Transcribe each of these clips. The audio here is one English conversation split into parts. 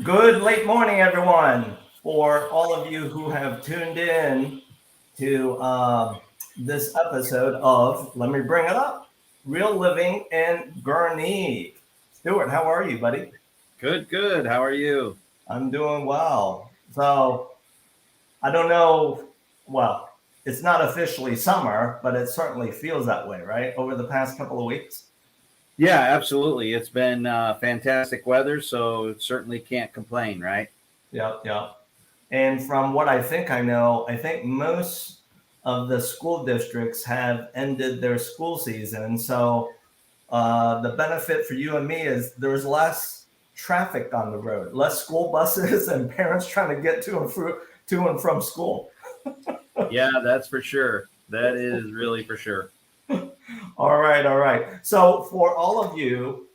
Good late morning, everyone. For all of you who have tuned in to this episode of, let me bring it up, Real Living in Gurnee. Stewart, how are you, buddy? Good, good. How are you? I'm doing well. So I don't know, well, it's not officially summer, but it certainly feels that way, right? Over the past couple of weeks. Yeah, absolutely. It's been fantastic weather, so certainly can't complain, right? Yep, yep. And from what I know, I think most of the school districts have ended their school season. So the benefit for you and me is there's less traffic on the road, less school buses and parents trying to get to and from school. Yeah, that's for sure. That is really for sure. All right, all right. So for all of you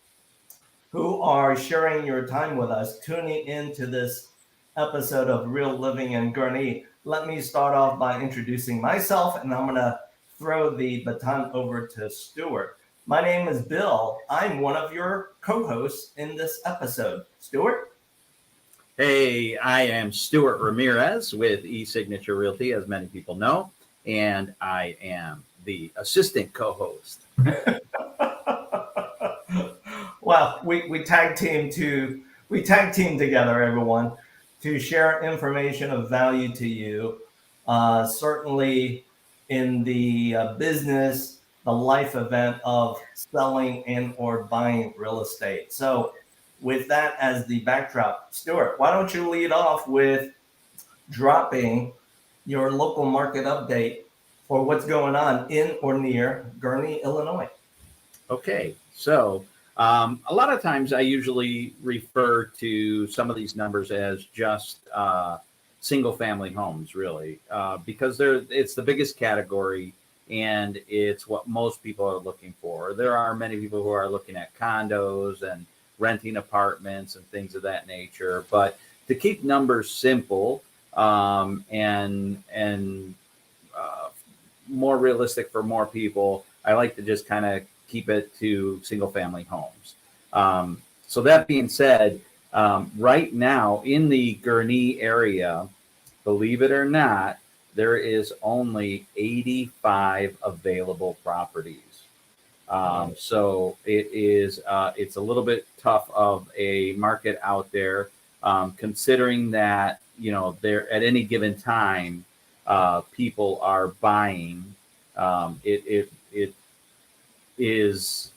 who are sharing your time with us, tuning into this episode of Real Living in Gurnee. Let me start off by introducing myself, and I'm going to throw the baton over to Stewart. My name is Bill. I'm one of your co hosts in this episode. Stewart? Hey, I am Stewart Ramirez with 𝙂𝙧𝙧𝙣 Realty, as many people know, and I am the assistant co-host. Well, we tag team together, everyone, to share information of value to you. Certainly in the business, the life event of selling and or buying real estate. So, with that as the backdrop, Stuart, why don't you lead off with dropping your local market update for what's going on in or near Gurnee, Illinois? Okay, so a lot of times I usually refer to some of these numbers as just single family homes, really, because it's the biggest category and it's what most people are looking for. There are many people who are looking at condos and renting apartments and things of that nature. But to keep numbers simple and more realistic for more people, I like to just kind of keep it to single family homes. So that being said, right now in the Gurnee area, believe it or not, there is only 85 available properties. So it's a little bit tough of a market out there, considering that there at any given time people are buying. It is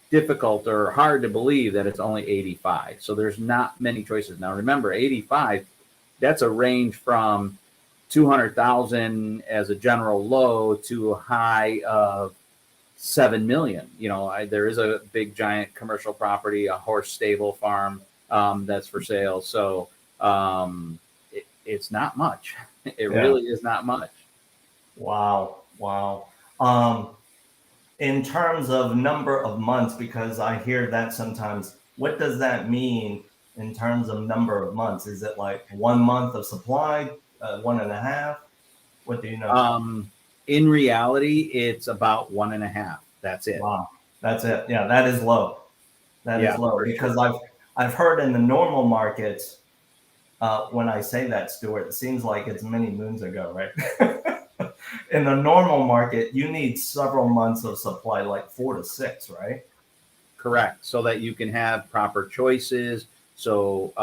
difficult or hard to believe that it's only 85. So there's not many choices. Now remember, 85, that's a range from 200,000 as a general low to a high of 7 million. There is a big giant commercial property, a horse stable farm that's for sale. So it's not much. It Yeah. really is not much. Wow. Wow. Um, in terms of number of months, because I hear that sometimes, what does that mean in terms of number of months? Is it like 1 month of supply, one and a half? What do you know? In reality, it's about 1.5. That's it. Wow, that's it. Yeah, that is low. That is Yeah, low for because sure. I've heard in the normal markets, when I say that, Stuart, it seems like it's many moons ago, right? In the normal market, you need several months of supply, like 4 to 6, right? Correct. So that you can have proper choices. So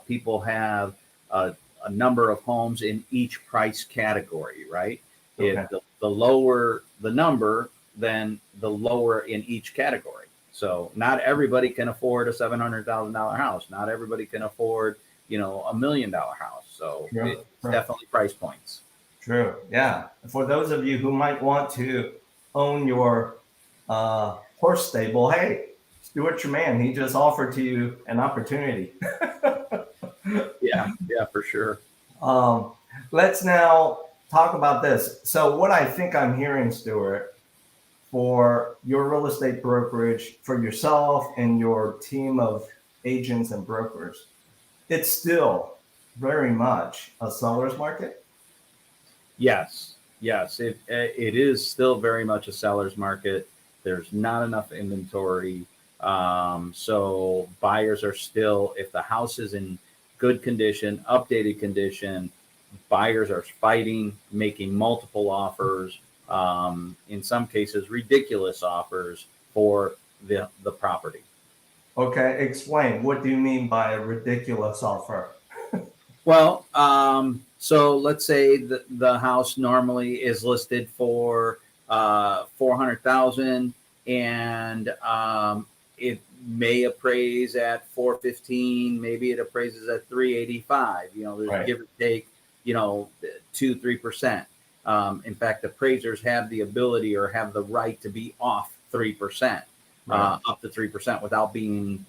people have a number of homes in each price category, right? Okay. If the lower the number, then the lower in each category. So not everybody can afford a $700,000 house. Not everybody can afford, $1 million house. So True. it's True. definitely price points. True. Yeah. For those of you who might want to own your horse stable, hey, Stuart your man. He just offered to you an opportunity. Yeah, yeah, for sure. Um, let's now talk about this. So, what I think I'm hearing, Stuart, for your real estate brokerage, for yourself and your team of agents and brokers, it's still very much a seller's market. Yes, yes, it is still very much a seller's market. There's not enough inventory, so buyers are still, if the house is good condition, updated condition. Buyers are fighting, making multiple offers, in some cases ridiculous offers for the property. Okay, explain. What do you mean by a ridiculous offer? Well, so let's say the house normally is listed for 400,000, and it may appraise at 415. Maybe it appraises at 385. You know, there's Right. give or take, 2-3%. In fact, appraisers have the ability or have the right to be off 3%, Right. up to 3% without being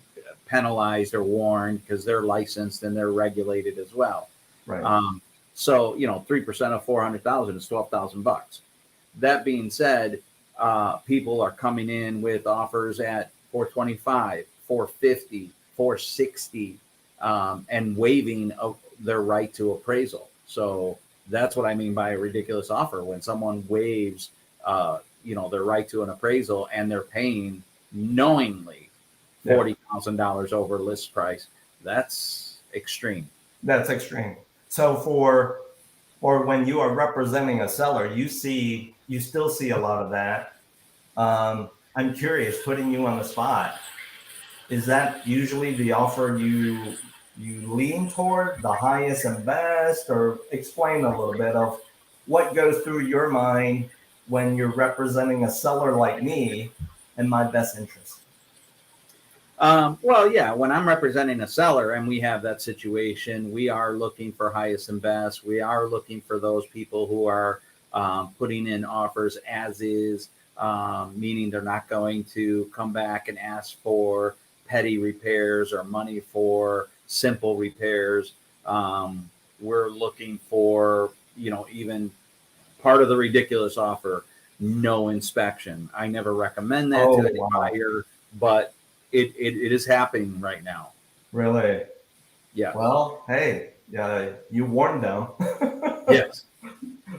penalized or warned, because they're licensed and they're regulated as well. Right. So 3% of 400,000 is $12,000. That being said, people are coming in with offers at 425, 450, 460, and waiving their right to appraisal. So that's what I mean by a ridiculous offer. When someone waives, their right to an appraisal, and they're paying knowingly $40,000 over list price, that's extreme. That's extreme. So or when you are representing a seller, you still see a lot of that. I'm curious, putting you on the spot, is that usually the offer you lean toward, the highest and best? Or explain a little bit of what goes through your mind when you're representing a seller like me and my best interest. Well, yeah, when I'm representing a seller and we have that situation, we are looking for highest and best. We are looking for those people who are putting in offers as is, meaning they're not going to come back and ask for petty repairs or money for simple repairs. We're looking for, even part of the ridiculous offer, no inspection. I never recommend that to the buyer, but it is happening right now. Really? Yeah. Well, hey, you warned them. Yes.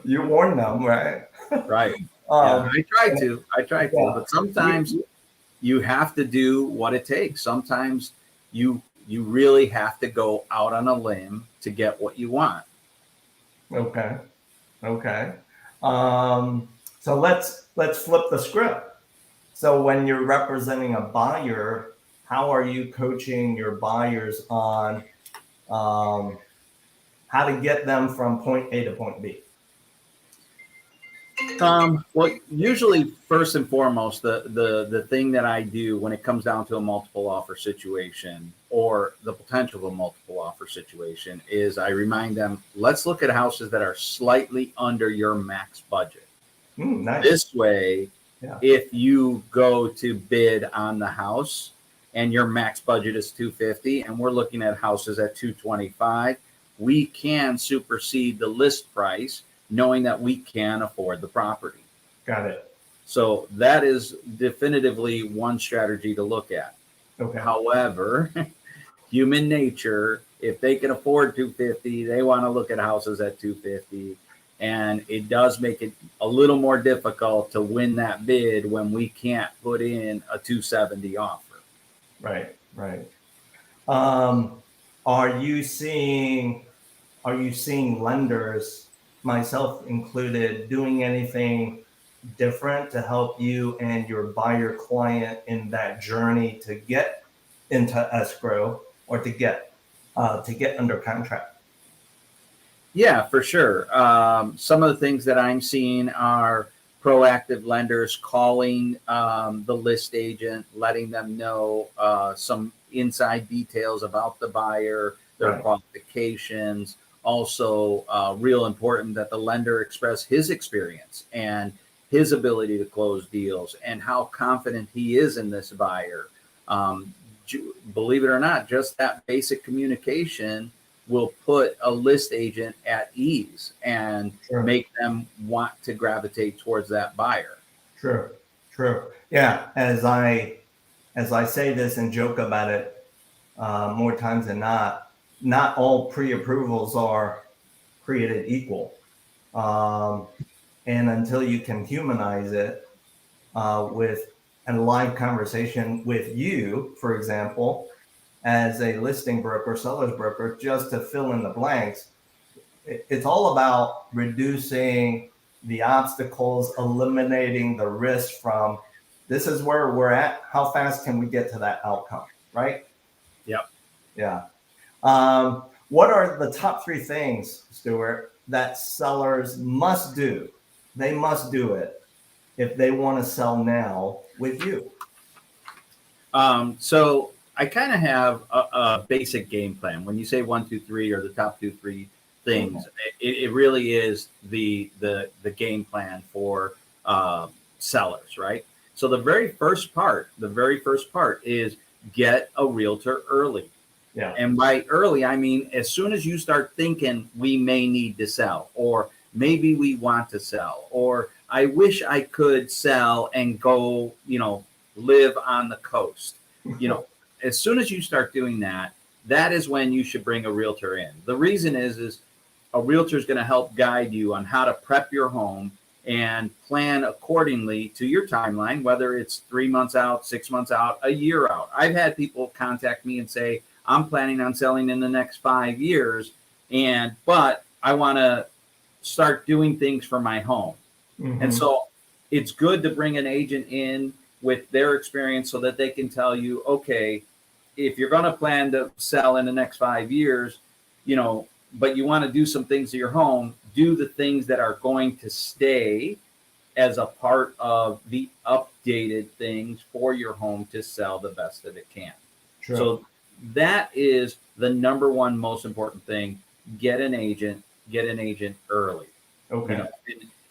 You warned them, right? Right. I try to, but sometimes you have to do what it takes. Sometimes you really have to go out on a limb to get what you want. Okay. So let's flip the script. So when you're representing a buyer, how are you coaching your buyers on how to get them from point A to point B? Well, usually first and foremost, the thing that I do when it comes down to a multiple offer situation or the potential of a multiple offer situation is I remind them, let's look at houses that are slightly under your max budget. Nice. This way, if you go to bid on the house and your max budget is $250 and we're looking at houses at $225, we can supersede the list price, knowing that we can afford the property. Got it. So that is definitively one strategy to look at. Okay. However, human nature, if they can afford $250, they want to look at houses at $250. And it does make it a little more difficult to win that bid when we can't put in a $270 offer. Right. Are you seeing lenders, myself included, doing anything different to help you and your buyer client in that journey to get into escrow or to get under contract? Yeah, for sure. Some of the things that I'm seeing are proactive lenders calling the list agent, letting them know some inside details about the buyer, their qualifications. Also, real important that the lender express his experience and his ability to close deals and how confident he is in this buyer. Believe it or not, just that basic communication will put a list agent at ease and make them want to gravitate towards that buyer. True. Yeah, as I say this and joke about it more times than not all pre-approvals are created equal. And until you can humanize it with a live conversation with you, for example, as a listing broker, seller's broker, just to fill in the blanks. It's all about reducing the obstacles, eliminating the risk from this is where we're at. How fast can we get to that outcome, right? Yep. Yeah. What are the top 3 things, Stewart, that sellers must do? They must do it if they want to sell now with you. So I kind of have a basic game plan. When you say 1, 2, 3, or the top 2, 3 things, it really is the game plan for sellers, right? So the very first part is get a realtor early. Yeah. And by early, I mean as soon as you start thinking we may need to sell, or maybe we want to sell, or I wish I could sell and go, live on the coast. As soon as you start doing that, that is when you should bring a realtor in. The reason is a realtor is going to help guide you on how to prep your home and plan accordingly to your timeline, whether it's 3 months out, 6 months out, a year out. I've had people contact me and say, I'm planning on selling in the next 5 years, but I want to start doing things for my home. Mm-hmm. And so it's good to bring an agent in with their experience so that they can tell you, okay, if you're going to plan to sell in the next 5 years, but you want to do some things to your home, do the things that are going to stay as a part of the updated things for your home to sell the best that it can. True. So that is the number one most important thing. Get an agent early. Okay.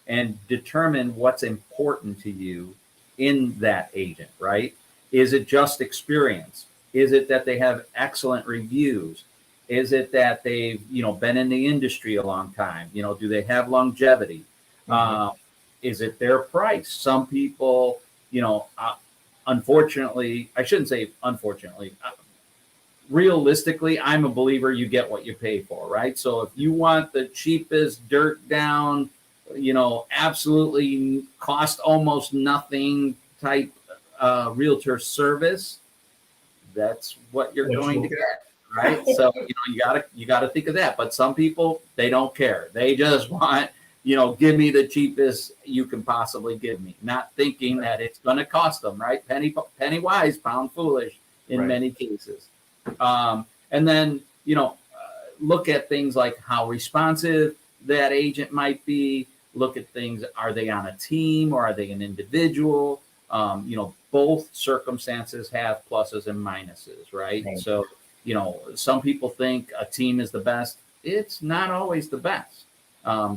And determine what's important to you in that agent, right? Is it just experience? Is it that they have excellent reviews? Is it that they've, been in the industry a long time? Do they have longevity? Mm-hmm. Is it their price? Some people, unfortunately, I shouldn't say unfortunately, realistically, I'm a believer you get what you pay for, right? So if you want the cheapest dirt down, absolutely cost almost nothing type realtor service, that's what you're going to get, right? So you gotta think of that. But some people, they don't care. They just want, give me the cheapest you can possibly give me, not thinking that it's going to cost them, right? Penny wise, pound foolish in many cases. And then look at things like how responsive that agent might be. Look at things, are they on a team or are they an individual? Both circumstances have pluses and minuses, right? So, some people think a team is the best. It's not always the best.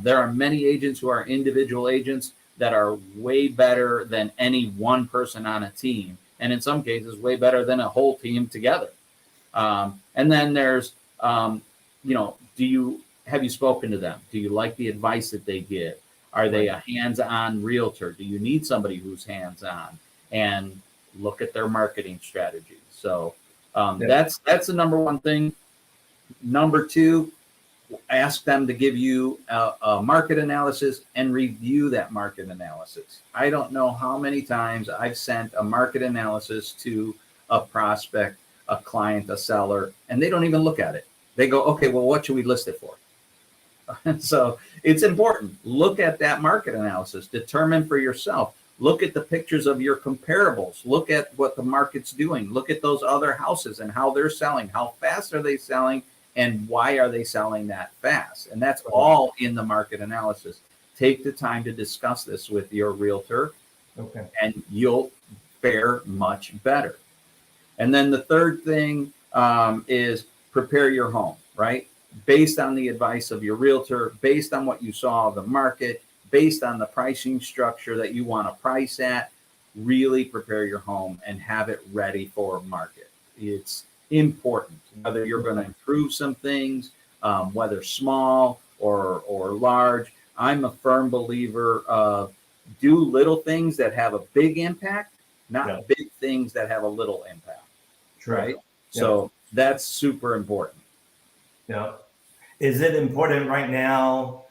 There are many agents who are individual agents that are way better than any one person on a team. And in some cases, way better than a whole team together. And then there's, have you spoken to them? Do you like the advice that they give? Are they a hands-on realtor? Do you need somebody who's hands-on? And look at their marketing strategies. So that's the number one thing. Number 2, ask them to give you a market analysis and review that market analysis. I don't know how many times I've sent a market analysis to a prospect, a client, a seller, and they don't even look at it. They go, okay, well, what should we list it for? So it's important. Look at that market analysis. Determine for yourself. Look at the pictures of your comparables. Look at what the market's doing. Look at those other houses and how they're selling. How fast are they selling? And why are they selling that fast? And that's all in the market analysis. Take the time to discuss this with your realtor, and you'll fare much better. And then the third thing is prepare your home, right? Based on the advice of your realtor, based on what you saw of the market, based on the pricing structure that you want to price at, really prepare your home and have it ready for market. It's important, whether you're going to improve some things, whether small or large. I'm a firm believer of do little things that have a big impact, not big things that have a little impact. True. Right? Yeah. So that's super important. Yeah. Is it important right now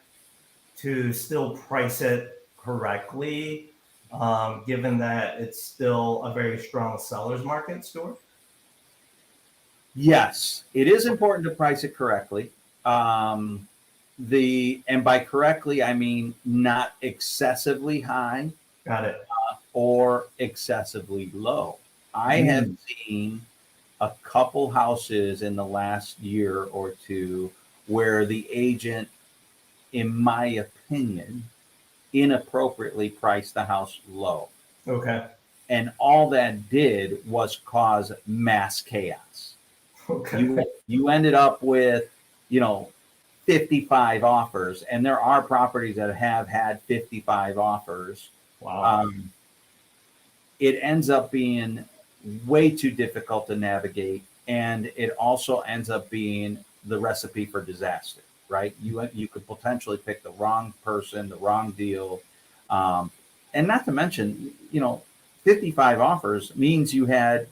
to still price it correctly, given that it's still a very strong seller's market, Stewart? Yes, it is important to price it correctly. And by correctly, I mean not excessively high Got it. or excessively low. I have Mm. seen a couple houses in the last year or two where the agent, in my opinion, inappropriately priced the house low. Okay. And all that did was cause mass chaos. Okay. You ended up with, you know, 55 offers, and there are properties that have had 55 offers. Wow. Um, it ends up being way too difficult to navigate, and it also ends up being the recipe for disaster, right? You could potentially pick the wrong person, the wrong deal, and not to mention, 55 offers means you had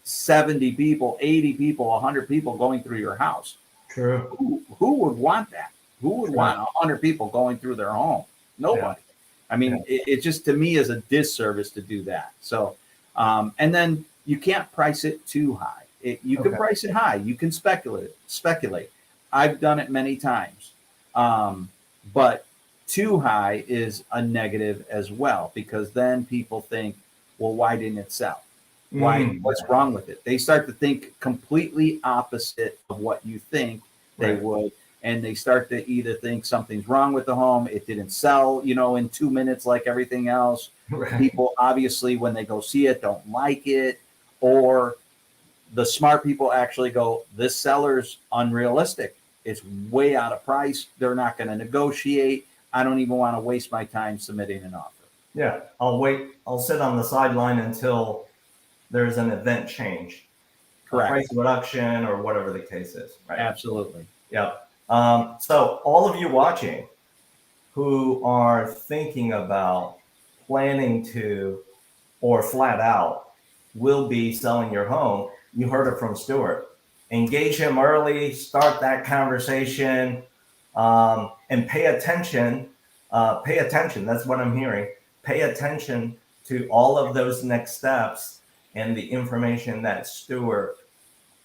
70 people, 80 people, 100 people going through your house. True. Who would want that? Who would True. want 100 people going through their home? Yeah. Nobody. I Yeah. mean, it just, to me, is a disservice to do that. So, and then you can't price it too high. You can Okay. price it high. You can speculate. I've done it many times. But too high is a negative as well, because then people think, well, why didn't it sell? What's wrong with it? They start to think completely opposite of what you think they Right. would. And they start to either think something's wrong with the home, it didn't sell, in 2 minutes like everything else. Right. People obviously, when they go see it, don't like it. Or the smart people actually go, this seller's unrealistic. It's way out of price. They're not going to negotiate. I don't even want to waste my time submitting an offer. Yeah. I'll wait. I'll sit on the sideline until there's an event change, a Correct. price reduction, or whatever the case is. Right. Absolutely. Yeah. So all of you watching who are thinking about planning to, or flat out will be selling your home, you heard it from Stewart. Engage him early, start that conversation, and pay attention. Pay attention. That's what I'm hearing. Pay attention to all of those next steps and the information that Stewart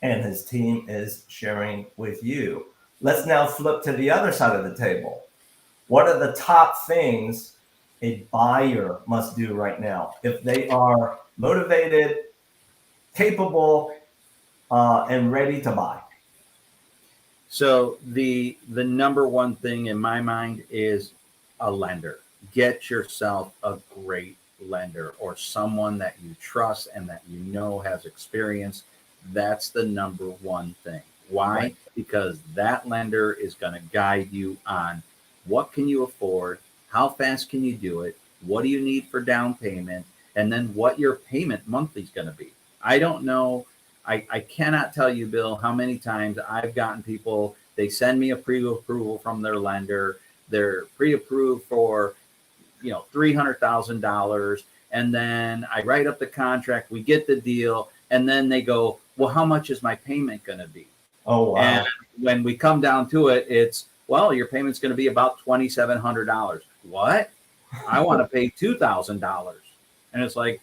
and his team is sharing with you. Let's now flip to the other side of the table. What are the top things a buyer must do right now if they are motivated, capable, and ready to buy? So the number one thing in my mind is a lender. Get yourself a great lender, or someone that you trust and that has experience. That's the number one thing. Why? Right. Because that lender is going to guide you on what can you afford, how fast can you do it, what do you need for down payment, and then what your payment monthly is going to be. I don't know. I cannot tell you, Bill, how many times I've gotten people, they send me a pre-approval from their lender. They're pre-approved for, $300,000. And then I write up the contract, we get the deal, and then they go, well, how much is my payment going to be? Oh, wow. And when we come down to it, it's, well, your payment's going to be about $2,700. What? I want to pay $2,000. And it's like,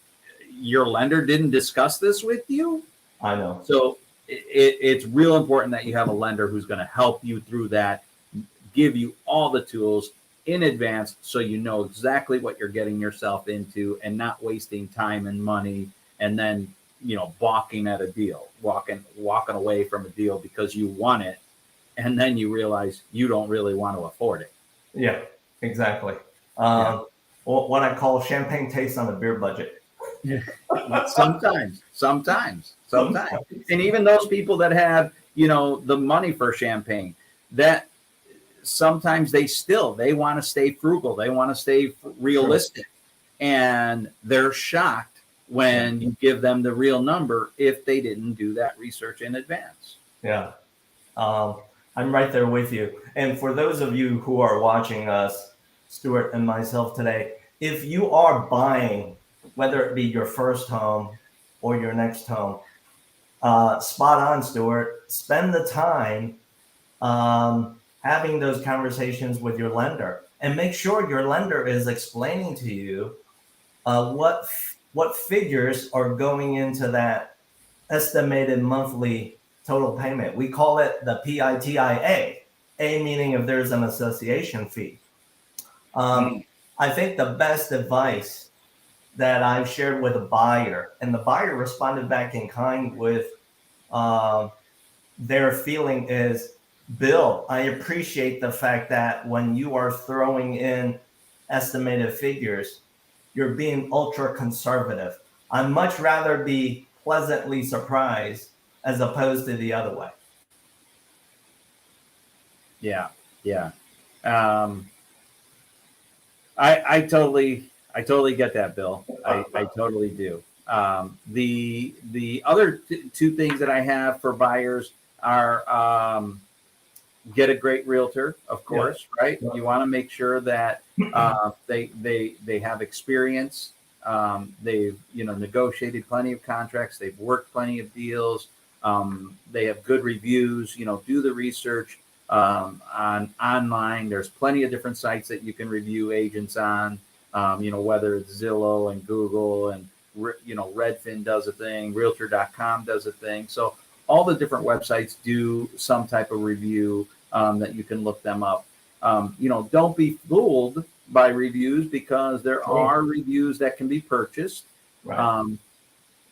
your lender didn't discuss this with you? I know. So it's real important that you have a lender who's going to help you through that, give you all the tools in advance so you know exactly what you're getting yourself into and not wasting time and money and then, balking at a deal, walking away from a deal because you want it. And then you realize you don't really want to afford it. Yeah, exactly. What I call champagne taste on a beer budget. Sometimes. And even those people that have, the money for champagne, that sometimes they want to stay frugal. They want to stay realistic. Sure. And they're shocked when you give them the real number if they didn't do that research in advance. Yeah. I'm right there with you. And for those of you who are watching us, Stewart and myself today, if you are buying, whether it be your first home or your next home, spot on, Stewart. Spend the time having those conversations with your lender, and make sure your lender is explaining to you what figures are going into that estimated monthly total payment. We call it the PITIA, A meaning if there's an association fee. I think the best advice that I've shared with a buyer, and the buyer responded back in kind with their feeling is, Bill, I appreciate the fact that when you are throwing in estimated figures, you're being ultra conservative. I'd much rather be pleasantly surprised as opposed to the other way. Yeah. Yeah. I totally get that, Bill. I totally do. The other two things that I have for buyers are get a great realtor, of course, right? You want to make sure that they have experience. They've negotiated plenty of contracts. They've worked plenty of deals. They have good reviews. Do the research on online. There's plenty of different sites that you can review agents on. Whether it's Zillow and Google and Redfin does a thing, Realtor.com does a thing. So all the different websites do some type of review that you can look them up. Don't be fooled by reviews, because there are reviews that can be purchased. Right.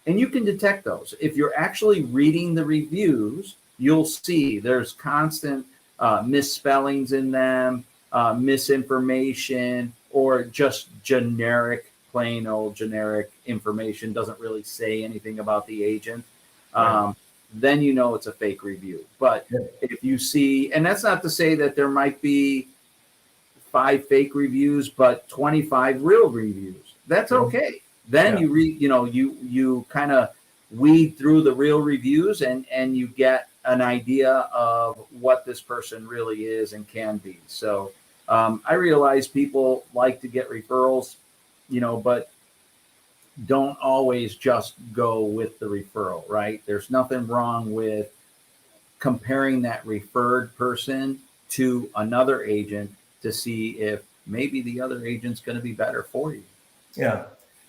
And you can detect those. If you're actually reading the reviews, you'll see there's constant misspellings in them, misinformation, or just plain old generic information, doesn't really say anything about the agent. Then it's a fake review. But if you see, and that's not to say that there might be 5 fake reviews, but 25 real reviews, that's okay. Then you read, you kind of weed through the real reviews and you get an idea of what this person really is and can be. So I realize people like to get referrals, but don't always just go with the referral, right? There's nothing wrong with comparing that referred person to another agent to see if maybe the other agent's going to be better for you. Yeah.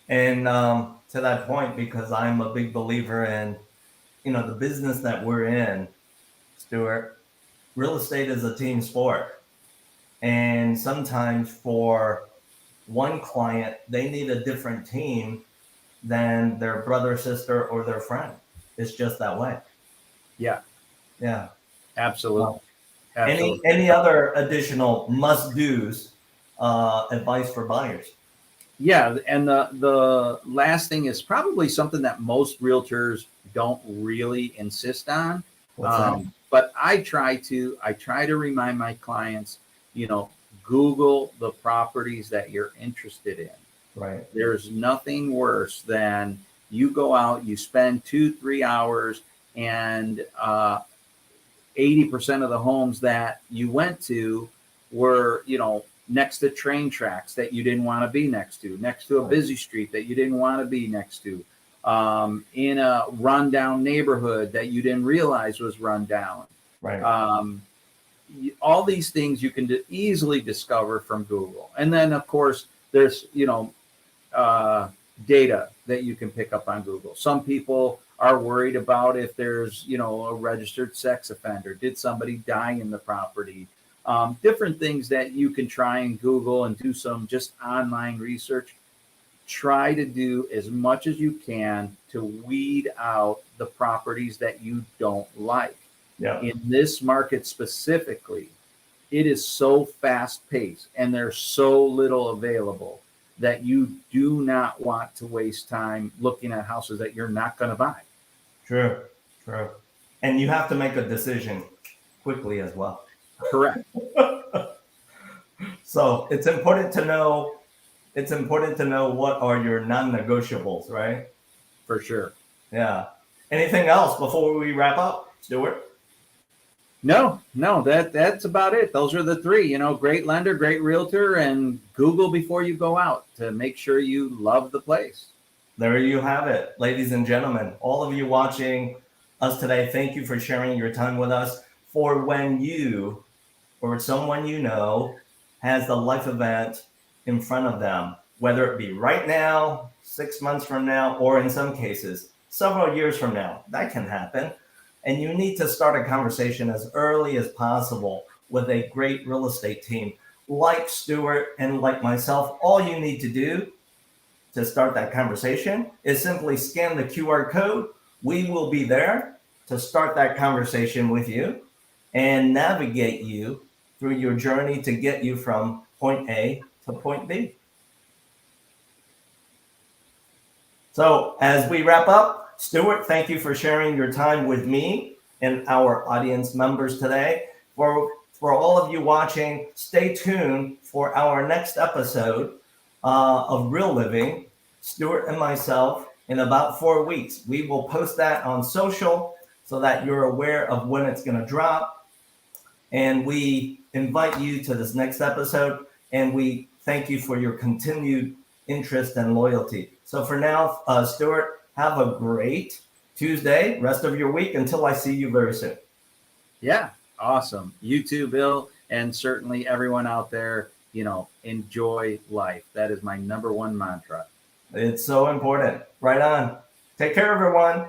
And to that point, because I'm a big believer in, the business that we're in, Stewart, real estate is a team sport. And sometimes for one client, they need a different team than their brother, sister, or their friend. It's just that way. Yeah. Yeah. Absolutely. Any other additional must-dos advice for buyers? Yeah, and the last thing is probably something that most realtors don't really insist on. But I try to remind my clients, Google the properties that you're interested in. Right. There's nothing worse than you go out, you spend 2-3 hours, and 80% of the homes that you went to were, next to train tracks that you didn't want to be next to a busy street that you didn't want to be next to, in a rundown neighborhood that you didn't realize was run down. Right. All these things you can easily discover from Google. And then, of course, there's, data that you can pick up on Google. Some people are worried about if there's, a registered sex offender. Did somebody die in the property? Different things that you can try and Google and do some just online research. Try to do as much as you can to weed out the properties that you don't like. Yeah. In this market specifically, it is so fast paced and there's so little available that you do not want to waste time looking at houses that you're not going to buy. True. And you have to make a decision quickly as well. Correct. So it's important to know what are your non-negotiables, right? For sure. Yeah. Anything else before we wrap up, Stewart? No, that's about it. Those are the 3, great lender, great realtor, and Google before you go out to make sure you love the place. There you have it, ladies and gentlemen. All of you watching us today, thank you for sharing your time with us. For when you or someone has the life event in front of them, whether it be right now, 6 months from now, or in some cases, several years from now, that can happen. And you need to start a conversation as early as possible with a great real estate team like Stewart and like myself. All you need to do to start that conversation is simply scan the QR code. We will be there to start that conversation with you and navigate you through your journey to get you from point A to point B. So as we wrap up, Stewart, thank you for sharing your time with me and our audience members today. For all of you watching, stay tuned for our next episode of Real Living, Stewart and myself, in about 4 weeks. We will post that on social so that you're aware of when it's going to drop. And we invite you to this next episode, and we thank you for your continued interest and loyalty. So for now, Stewart, have a great Tuesday, rest of your week, until I see you very soon. Yeah, awesome. You too, Bill, and certainly everyone out there, enjoy life. That is my #1 mantra. It's so important. Right on. Take care, everyone.